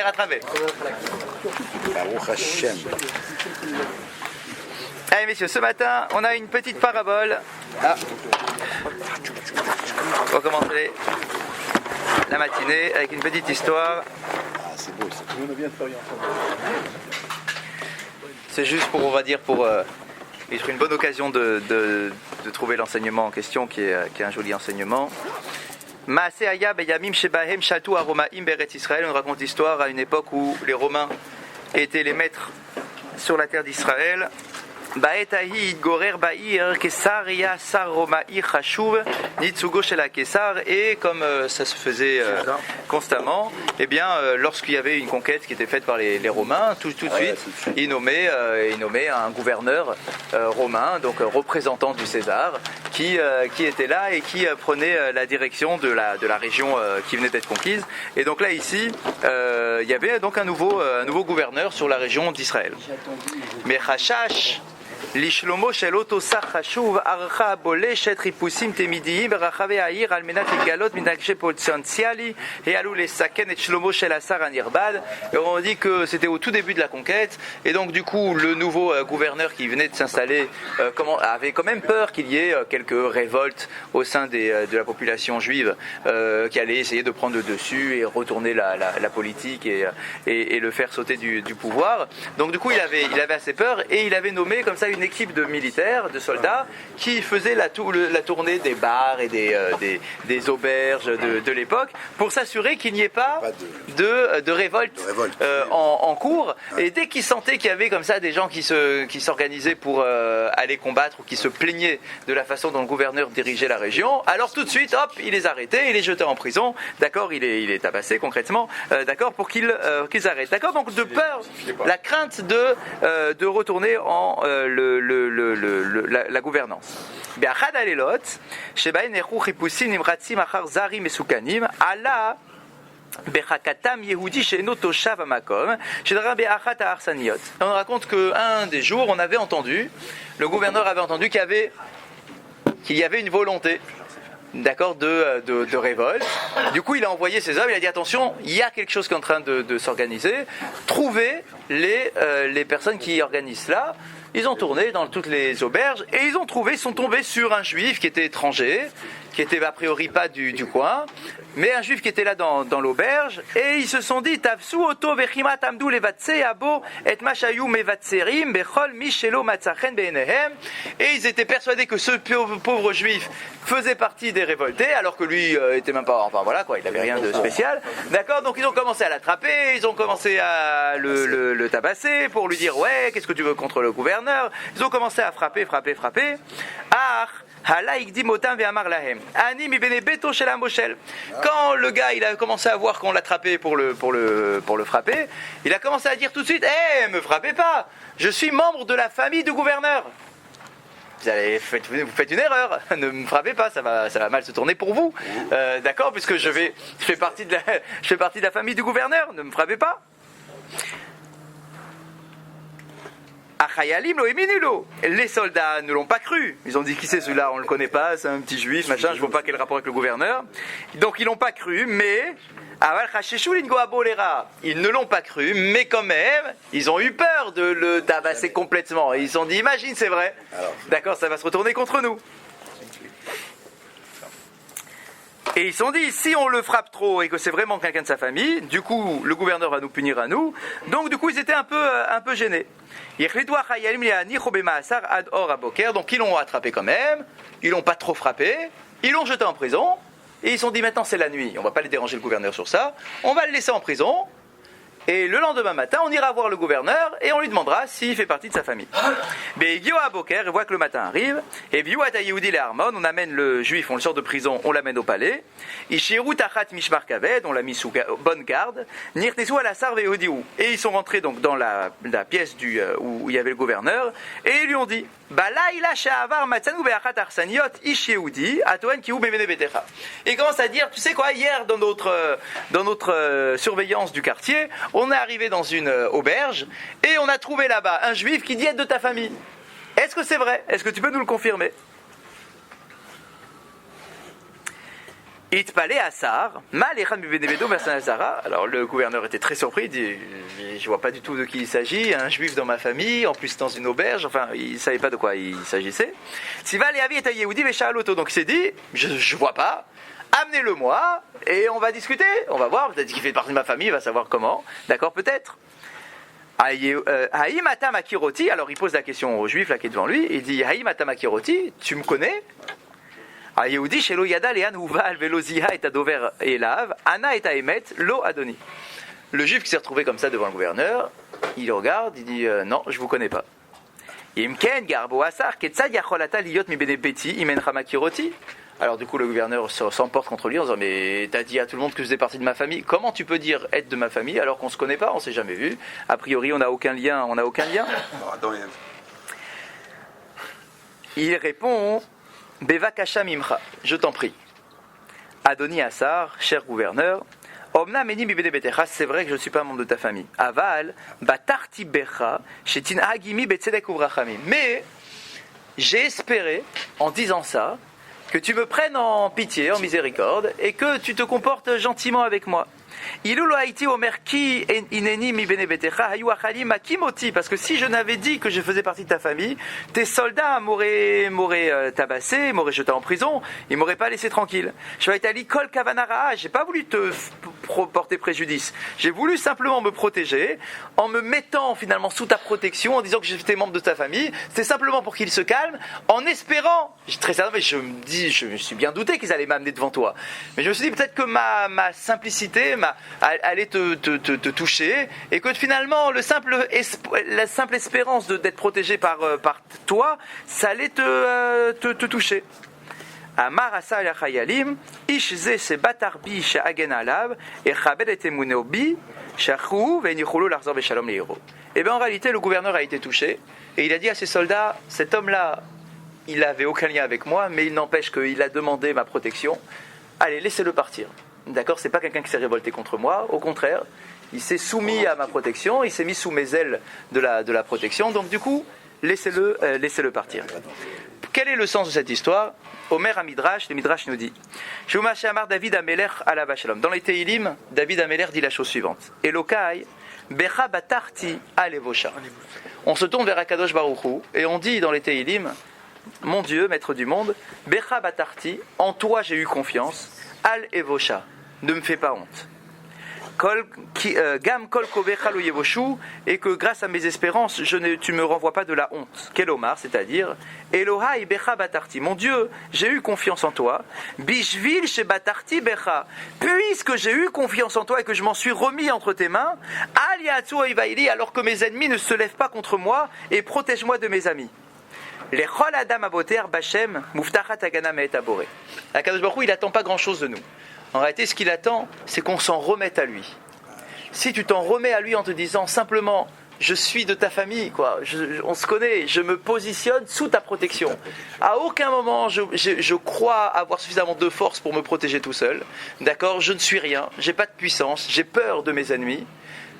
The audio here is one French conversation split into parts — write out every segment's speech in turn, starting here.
les rattraper. Baruch Hashem. Allez messieurs, ce matin, on a une petite parabole. On va commencer la matinée avec une petite histoire. C'est beau, ça. Nous, on a bien travaillé ensemble. C'est juste pour, on va dire, pour être une bonne occasion de trouver l'enseignement en question, qui est un joli enseignement. Maaseh Haya beyamim shebahem shatu haromaim beretz Israël. On raconte l'histoire à une époque où les Romains étaient les maîtres sur la terre d'Israël. Ba'et ahi itgorer ba'ir kesar ya sar roma'i chashuv nitsugo shel kesar. Et comme ça se faisait constamment, eh bien lorsqu'il y avait une conquête qui était faite par les Romains, tout de suite ils nommaient un gouverneur romain, donc représentant du César, qui était là et qui prenait la direction de la région qui venait d'être conquise. Et donc là ici il y avait donc un nouveau gouverneur sur la région d'Israël. Mais Chashash Lishlomo shel אותו שר חשוב ערכה בולשת חיפושים תמידיים ברחבי העיר על מנת לגלות מנהגי פוטנציאלי העלו לסכן את שלומו של השר הנרבד. Et on dit que c'était au tout début de la conquête, et donc du coup le nouveau gouverneur qui venait de s'installer avait quand même peur qu'il y ait quelques révoltes au sein de la population juive qui allaient essayer de prendre le dessus et retourner la politique et le faire sauter du pouvoir. Donc du coup il avait assez peur, et il avait nommé comme ça une équipe de militaires, de soldats, qui faisaient la tournée des bars et des auberges de l'époque pour s'assurer qu'il n'y ait pas de révolte en cours. Et dès qu'ils sentaient qu'il y avait comme ça des gens qui s'organisaient pour aller combattre ou qui se plaignaient de la façon dont le gouverneur dirigeait la région, alors tout de suite, hop, il les arrêtait, il les jetait en prison, d'accord, il est tabassé concrètement, d'accord, pour qu'ils arrêtent, d'accord. Donc de peur, la crainte de retourner en la gouvernance. באחד הלילות שבהן נערכו חיפושים נמרצים אחר זרים מסוכנים עלה בחכתם יהודי שאינו תושב המקום שדרה באחת ההרסניות. On raconte qu'un des jours le gouverneur avait entendu qu'il y avait une volonté, d'accord, de révolte. Du coup il a envoyé ses hommes, il a dit attention, il y a quelque chose qui est en train de s'organiser, trouvez les personnes qui organisent cela. Ils ont tourné dans toutes les auberges et ils sont tombés sur un juif qui était étranger, qui était a priori pas du coin, mais un juif qui était là dans l'auberge, et ils se sont dit Tafsu oto vechima tamdu levatse abo et mashayu mevatserim bechol mishelo matzachen beinehem. Et ils étaient persuadés que ce pauvre juif faisait partie des révoltés, alors que lui était même pas, enfin voilà quoi, il avait rien de spécial, d'accord. Donc ils ont commencé à l'attraper, ils ont commencé à le tabasser pour lui dire ouais, qu'est-ce que tu veux contre le gouverneur. Ils ont commencé à frapper. Quand le gars il a commencé à voir qu'on l'attrapait pour le frapper, il a commencé à dire tout de suite me frappez pas, je suis membre de la famille du gouverneur. Vous faites une erreur, ne me frappez pas, ça va mal se tourner pour vous, d'accord, puisque je fais partie de la famille du gouverneur, ne me frappez pas. Les soldats ne l'ont pas cru. Ils ont dit qui c'est celui-là, on le connaît pas, c'est un petit juif, machin, je vois pas quel rapport avec le gouverneur. Donc ils l'ont pas cru, mais ils ne l'ont pas cru, mais quand même, ils ont eu peur de le tabasser complètement. Ils se sont dit imagine, c'est vrai. D'accord, ça va se retourner contre nous. Et ils se sont dit, si on le frappe trop et que c'est vraiment quelqu'un de sa famille, du coup, le gouverneur va nous punir à nous. Donc, du coup, ils étaient un peu gênés. Donc, ils l'ont attrapé quand même. Ils l'ont pas trop frappé. Ils l'ont jeté en prison. Et ils se sont dit, maintenant, c'est la nuit. On va pas les déranger le gouverneur sur ça. On va le laisser en prison. Et le lendemain matin, on ira voir le gouverneur et on lui demandera s'il fait partie de sa famille. Beigio à Boker, il voit que le matin arrive. Et Biouata Yehudi le Harmon, on amène le juif, on le sort de prison, on l'amène au palais. Ishiru Tachat Mishmar Kaved, on l'a mis sous bonne garde. Nirtesu à la Sarve Yehudiou. Et ils sont rentrés donc dans la pièce où il y avait le gouverneur. Et ils lui ont dit Balaïla Shahavar Matsanu Beachat Arsaniot Ish Yehudi Atoen Kiou Bemene Betecha. Et il commence à dire tu sais quoi, hier dans notre surveillance du quartier, on est arrivé dans une auberge et on a trouvé là-bas un juif qui dit être de ta famille. Est-ce que c'est vrai? Est-ce que tu peux nous le confirmer? Itpalé Assar, Malechan Bebenebedo Mersanazara. Alors le gouverneur était très surpris, il dit je vois pas du tout de qui il s'agit, un juif dans ma famille, en plus dans une auberge, enfin il savait pas de quoi il s'agissait. Siva Leavi et Yehoudi Veshaloto, donc il s'est dit je vois pas, amenez-le-moi et on va discuter, on va voir, peut-être qu'il fait partie de ma famille, il va savoir comment, d'accord, peut-être. Haïm Atam Akiroti, alors il pose la question au juif là qui est devant lui, il dit Haïm Atam Akiroti, tu me connais? Yehudi shelo yada lehan uval velo ziha et adover elav ana et aemet lo adoni. Le juif qui s'est retrouvé comme ça devant le gouverneur, il le regarde, il dit non, je vous connais pas. Imken garbo asar ketzad yacholata liyot mi bene beti imen chamakiroti. Alors du coup le gouverneur s'emporte contre lui en disant mais t'as dit à tout le monde que je faisais partie de ma famille. Comment tu peux dire être de ma famille alors qu'on se connaît pas, on s'est jamais vu. A priori on n'a aucun lien, Il répond Bevakasha mimcha, je t'en prie. Adoni Assar, cher gouverneur, Omna meni bibene betecha, c'est vrai que je ne suis pas membre de ta famille. Aval, batarti becha, shetin agimi betzedek uvrachamim. Mais j'ai espéré, en disant ça, que tu me prennes en pitié, en miséricorde, et que tu te comportes gentiment avec moi. Parce que si je n'avais dit que je faisais partie de ta famille, tes soldats m'auraient tabassé, m'auraient jeté en prison, ils m'auraient pas laissé tranquille. J'ai pas voulu te porter préjudice. J'ai voulu simplement me protéger en me mettant finalement sous ta protection, en disant que j'étais membre de ta famille. C'était simplement pour qu'ils se calment, en espérant. Très sérieusement, je me suis bien douté qu'ils allaient m'amener devant toi. Mais je me suis dit peut-être que ma simplicité allait te toucher et que finalement la simple espérance d'être protégé par toi, ça allait te toucher. Amar asa yachayalim ish ze shebatar bi she'agen alav echabed et emuneo bi shachou ve'nichulu larzor beshalom leiro. Et bien en réalité le gouverneur a été touché et il a dit à ses soldats, cet homme-là il n'avait aucun lien avec moi mais il n'empêche qu'il a demandé ma protection, allez laissez-le partir. D'accord, c'est pas quelqu'un qui s'est révolté contre moi, au contraire, il s'est soumis à ma protection, il s'est mis sous mes ailes de la protection, donc du coup, laissez-le partir. Quel est le sens de cette histoire? Omer à Midrash, le Midrash nous dit Shumash Amar David Ameler alav shalom. Dans les Teilim, David Ameler dit la chose suivante Elokai, Becha batarti alevosha. On se tourne vers Akadosh Baruch Hu et on dit dans les Teilim Mon Dieu, maître du monde, Becha batarti, en toi j'ai eu confiance. Al evosha, ne me fais pas honte. Gam kol kovecha lo yevoshu, et que grâce à mes espérances, tu me renvoies pas de la honte. Quel Omar, c'est-à-dire Elohai becha batarti, mon Dieu, j'ai eu confiance en toi. Bishvil she batarti becha, puisque j'ai eu confiance en toi et que je m'en suis remis entre tes mains. Al yatsu oivaili, alors que mes ennemis ne se lèvent pas contre moi, et protège-moi de mes amis. Les chol adam aboter bachem muftachat agana me'et aboré. Akadosh Baruch Hu, il n'attend pas grand-chose de nous. En réalité, ce qu'il attend, c'est qu'on s'en remette à lui. Si tu t'en remets à lui en te disant simplement, je suis de ta famille, quoi. On se connaît, je me positionne sous ta protection. À aucun moment, je crois avoir suffisamment de force pour me protéger tout seul. D'accord, je ne suis rien, j'ai pas de puissance, j'ai peur de mes ennemis,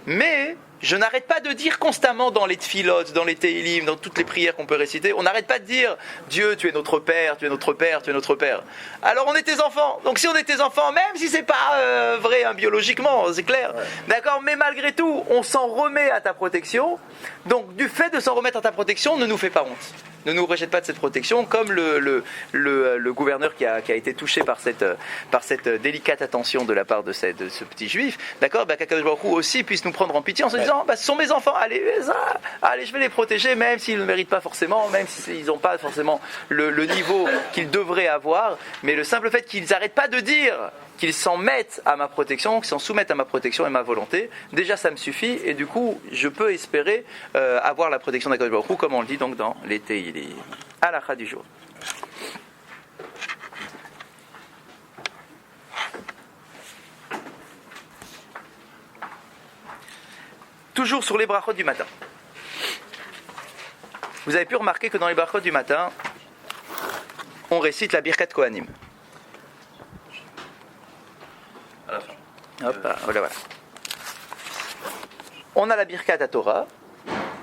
mais je n'arrête pas de dire constamment dans les tfilotes, dans les télim, dans toutes les prières qu'on peut réciter, on n'arrête pas de dire Dieu, tu es notre Père, tu es notre Père, tu es notre Père. Alors on est tes enfants. Donc si on est tes enfants, même si c'est pas vrai biologiquement, c'est clair, ouais. D'accord, mais malgré tout, on s'en remet à ta protection. Donc du fait de s'en remettre à ta protection, ne nous fais pas honte. Ne nous rejette pas de cette protection, comme le gouverneur qui a été touché par cette délicate attention de la part de ce petit juif, d'accord, qu'Akadosh Baruch Hu aussi puisse nous prendre en pitié en se disant, ce sont mes enfants, allez, je vais les protéger, même s'ils ne méritent pas forcément, même s'ils n'ont pas forcément le niveau qu'ils devraient avoir, mais le simple fait qu'ils n'arrêtent pas de dire qu'ils s'en mettent à ma protection, qu'ils s'en soumettent à ma protection et ma volonté, déjà ça me suffit, et du coup, je peux espérer avoir la protection d'Akadosh Baruch Hu, comme on le dit donc dans les Teilim. Halakha du jour. Toujours sur les brachot du matin. Vous avez pu remarquer que dans les brachot du matin, on récite la Birkat Kohanim. À la fin. Hop, voilà. On a la Birkat Torah,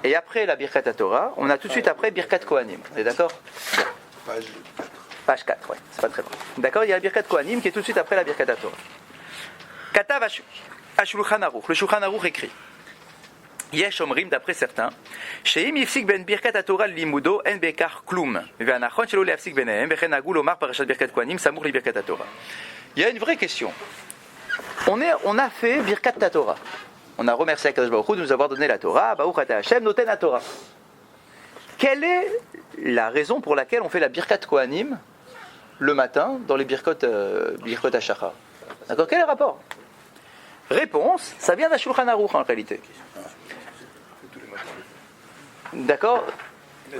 et après la Birkat Torah, on a tout de suite après Birkat Kohanim. On est d'accord ? Page Page 4, ouais, c'est pas très loin. D'accord, il y a la Birkat Kohanim qui est tout de suite après la Birkat Torah. Katav Shulchan Aruch. Le Shulchan Aruch écrit. Yesh omrim d'après certains, sheim yifsik ben birkat Torah limudo en bekar klum, ve'anachon shelo le'afsik benehem, ve'chen nagu lomar parashat birkat kohanim samour li birkat Torah. Il y a une vraie question. On a fait birkat Torah. On a remercié Akadosh Baruch Hu de nous avoir donné la Torah. Baruch ata Hashem noten la Torah. Quelle est la raison pour laquelle on fait la birkat kohanim le matin dans les birkot hashachar? D'accord? Quel est le rapport? Réponse, ça vient d'un Shulchan Aruch en réalité. D'accord?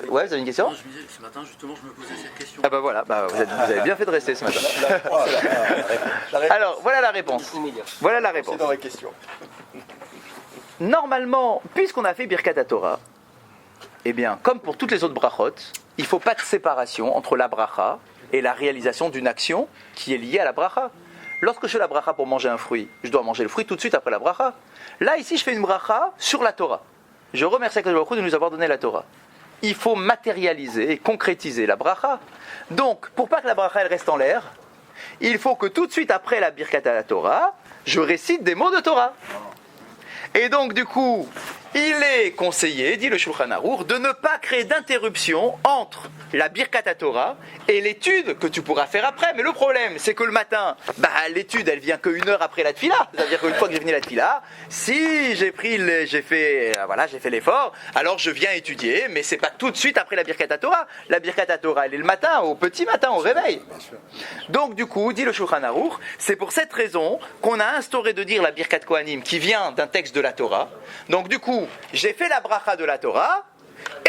Ouais, vous avez une question? Non, je me disais, ce matin, justement, je me posais cette question. Ah bah voilà, vous avez bien fait de rester ce matin. Alors, voilà la réponse. Voilà la réponse. C'est dans la question. Normalement, puisqu'on a fait Birkat Torah, eh bien, comme pour toutes les autres brachot, il ne faut pas de séparation entre la bracha et la réalisation d'une action qui est liée à la bracha. Lorsque je fais la bracha pour manger un fruit, je dois manger le fruit tout de suite après la bracha. Là, ici, je fais une bracha sur la Torah. Je remercie Akadosh Baruch Hu de nous avoir donné la Torah. Il faut matérialiser et concrétiser la bracha. Donc, pour pas que la bracha elle reste en l'air, il faut que tout de suite après la Birkat à la Torah, je récite des mots de Torah. Et donc, du coup, il est conseillé, dit le Shulchan Aruch, de ne pas créer d'interruption entre la Birkat Torah et l'étude que tu pourras faire après. Mais le problème, c'est que le matin, l'étude, elle vient qu'une heure après la tefila. C'est-à-dire qu'une fois que j'ai fini la tefila, si j'ai fait l'effort, alors je viens étudier, mais c'est pas tout de suite après la Birkat Torah. La Birkat Torah, elle est le matin, au petit matin, au réveil. Donc, du coup, dit le Shulchan Aruch, c'est pour cette raison qu'on a instauré de dire la Birkat Kohanim qui vient d'un texte de la Torah. Donc, du coup, j'ai fait la bracha de la Torah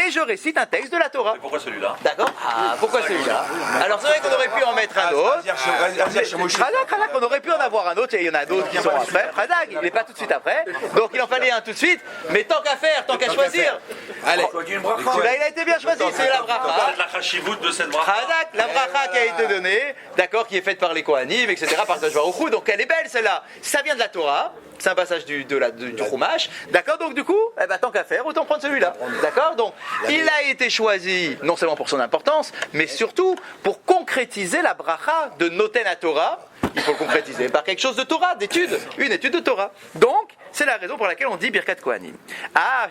et je récite un texte de la Torah. Et pourquoi celui-là? D'accord? Pourquoi celui-là? Alors c'est vrai qu'on aurait pu en mettre un autre. Khadak, on aurait pu en avoir un autre, et il y en a d'autres qui sont après. Khadak, il n'est pas tout de suite après. Donc il en fallait un tout de suite. Mais tant qu'à faire, tant qu'à choisir. Allez, celui-là il a été bien choisi, c'est la bracha. La chachivout de cette bracha. Khadak, la bracha qui a été donnée, d'accord, qui est faite par les Kohanim, etc., par Akadosh Baruch Hu. Donc elle est belle celle-là. Ça vient de la Torah. C'est un passage du Chumash, d'accord? Donc du coup, tant qu'à faire, autant prendre celui-là, d'accord? Donc il a été choisi non seulement pour son importance, mais surtout pour concrétiser la bracha de Noten Torah. Il faut le concrétiser par quelque chose de Torah, d'étude, une étude de Torah. Donc c'est la raison pour laquelle on dit Birkat Kohanim.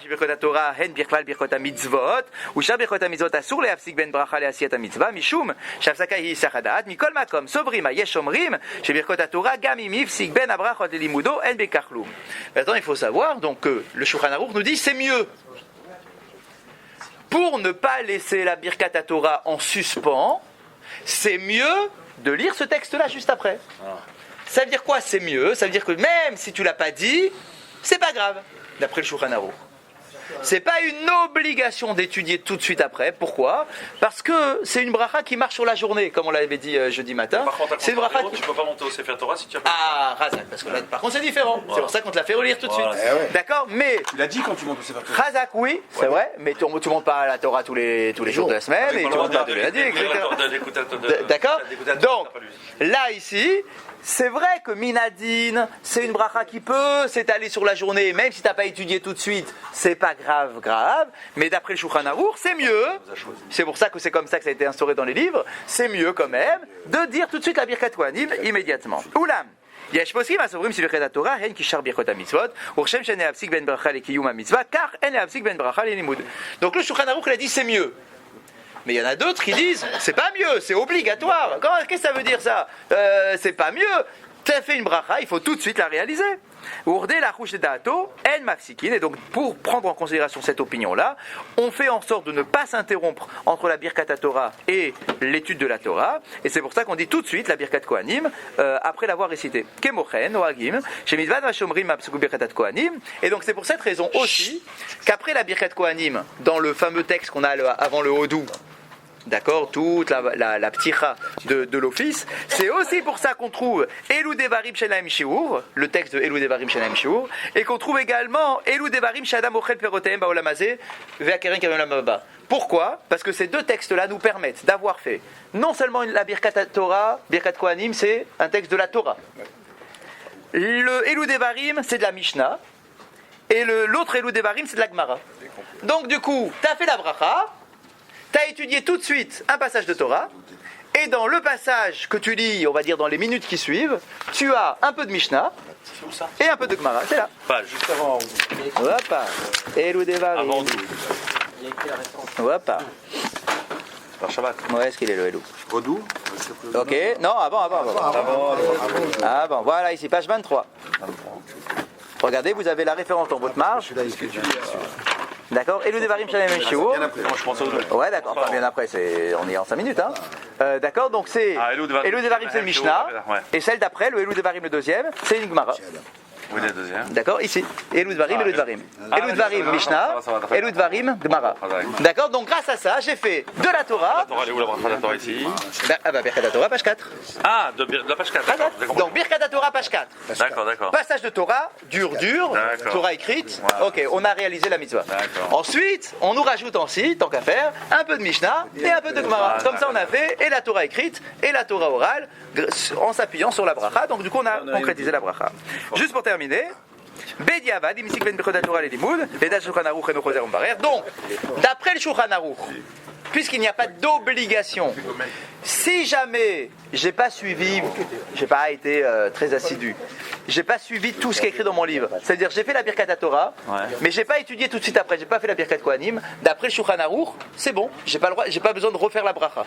Birkat Torah, hen birklal birkat mitzvot, ou shar birkat mitzvot asur leafsik ben bracha leasiyat mitzvah, mishum shafsaka hi sachadat, mikol makom sobrim yesh omrim, shebirkat Torah gam im yifsik ben abrachot limudo en bekar klum. Maintenant il faut savoir donc que le Shulchan Aruch nous dit c'est mieux. Pour ne pas laisser la Birkat Torah en suspens, c'est mieux de lire ce texte-là juste après. Ça veut dire quoi? C'est mieux. Ça veut dire que même si tu l'as pas dit, c'est pas grave, d'après le Shulchan Aruch. C'est pas une obligation d'étudier tout de suite après. Pourquoi? Parce que c'est une bracha qui marche sur la journée, comme on l'avait dit jeudi matin. Par contre, c'est une bracha tu peux pas monter au Sefer Torah si tu as pas. Razak, parce que là, par contre c'est différent. Voilà. C'est pour ça qu'on te l'a fait relire tout de suite. Ouais. D'accord? Mais Tu l'as dit quand tu montes au Sefer Torah. Razak, oui, c'est vrai, mais tu montes pas à la Torah tous les jours de la semaine, et tu montes pas tous les lundis, etc. D'accord? Donc, là, ici, c'est vrai que Minadine, c'est une bracha qui peut s'étaler sur la journée, même si tu n'as pas étudié tout de suite, c'est pas grave, mais d'après le Shulchan Aruch, c'est mieux, c'est pour ça que c'est comme ça que ça a été instauré dans les livres, c'est mieux quand même de dire tout de suite la Birkat Kohanim immédiatement. Oulam. יש פוסקים הסוברים שברכת התורה הן כשאר ברכות המצוות וכשם שאין להפסיק בין ברכה לקיום המצווה כך אין להפסיק בין ברכה ללימוד. Donc le Shulchan Aruch a dit c'est mieux. Mais il y en a d'autres qui disent c'est pas mieux, c'est obligatoire. Qu'est-ce que ça veut dire ça? C'est pas mieux. Tu as fait une bracha, il faut tout de suite la réaliser. Et donc, pour prendre en considération cette opinion-là, on fait en sorte de ne pas s'interrompre entre la Birkat Torah et l'étude de la Torah. Et c'est pour ça qu'on dit tout de suite la Birkat Kohanim après l'avoir récité. Et donc, c'est pour cette raison aussi qu'après la Birkat Kohanim, dans le fameux texte qu'on a avant le Hodou, d'accord, toute la pticha de l'office, c'est aussi pour ça qu'on trouve Elu Devarim Shelaim Shiur, le texte de Elu Devarim Shelaim Shiur, et qu'on trouve également Elu Devarim Shadam Ochel Perotehem Baolam Hazeh Ve'akeren Karim Olam Haba. Pourquoi? Parce que ces deux textes-là nous permettent d'avoir fait non seulement la Birkat Torah, Birkat Kohanim, c'est un texte de la Torah. Le Elu Devarim, c'est de la Mishnah, et l'autre Elu Devarim, c'est de la Gemara. Donc du coup, tu as fait la bracha, tu as étudié tout de suite un passage de Torah, Et dans le passage que tu lis, on va dire dans les minutes qui suivent, tu as un peu de Mishnah et un peu de Gemara. C'est là. Page. Hoppa. Elou Devarim. Avant tout. Hoppa. Par Shabbat. Où est-ce qu'il est le Elou? Redou. Ok. Non, avant. Avant. Voilà, ici, page 23. Regardez, vous avez la référence dans votre marge. D'accord. Elou Devarim Shalem Shiur. Je pense au deux. Ouais, d'accord. Enfin, bien après, on est en 5 minutes. Hein. D'accord, donc c'est Elou Devarim, c'est le Mishnah. Ouais. Et celle d'après, le Elou Devarim, le deuxième, c'est une Gemara. Oui, le deuxième. D'accord, ici. Elou Devarim, Elou Devarim. Elou Devarim, Mishnah. ça va. Elou Devarim, Gemara. Ah, d'accord. D'accord, donc grâce à ça, j'ai fait de la Torah. La Torah, elle est où la bracha de la Torah ici? Birkat Torah, page 4. Ah, de la page 4. D'accord. j'ai compris. Donc Birkat Torah, page 4. D'accord. Passage de Torah, dur, D'accord. Torah écrite. Voilà. Ok, on a réalisé la mitzvah. D'accord. Ensuite, on nous rajoute ensuite, tant qu'à faire, un peu de Mishnah et un peu de Gemara. Ah, Comme ça, on a fait et la Torah écrite et la Torah orale en s'appuyant sur la bracha. Donc du coup, on a concrétisé la bracha. Juste pour terminer. Bediavad, imisik ben Birkat Torah les limoud, Vedat Shulchan Aruch et Mechozer Umbarer. Donc, d'après le Shulchan Aruch, puisqu'il n'y a pas d'obligation, si jamais j'ai pas été très assidu, j'ai pas suivi tout ce qui est écrit dans mon livre, c'est-à-dire j'ai fait la Birkat Torah, mais j'ai pas étudié tout de suite après, j'ai pas fait la Birkat Kohanim, d'après le Shulchan Aruch, c'est bon, j'ai pas besoin de refaire la bracha.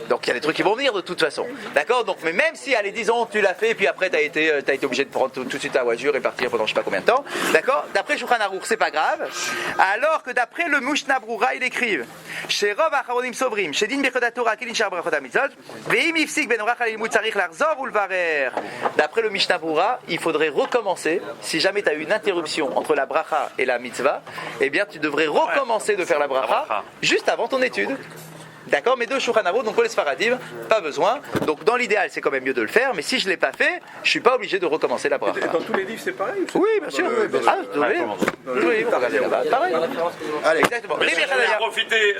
Donc il y a des trucs qui vont venir de toute façon, d'accord. Donc mais même si, allez, disons tu l'as fait et puis après t'as été obligé de prendre tout de suite ta voiture et partir pendant je sais pas combien de temps, d'accord. D'après le Shulchan Aruch, c'est pas grave, alors que d'après le Mishnah Brura, il écrivent chez Rov Acharonim Sobrim, chez Din Birkat Torah, Kilin Shar Brachot HaMitzvot, Ve'im Ifsik Ben Orach HaLimud Tzarich Larzor Ulvarer. D'après le Mishnah Brura, il faudrait recommencer. Si jamais tu as eu une interruption entre la bracha et la mitzvah, eh bien tu devrais recommencer de faire la bracha juste avant ton étude. D'accord, mais deux Shulchan Aruch, donc pour les Sfaradim, pas besoin. Donc dans l'idéal, c'est quand même mieux de le faire, mais si je ne l'ai pas fait, je suis pas obligé de recommencer la bracha. Et dans tous les livres, c'est pareil? Oui, bien sûr. Tous les livres, regardez là-bas, pareil. Allez. Exactement. Profitez.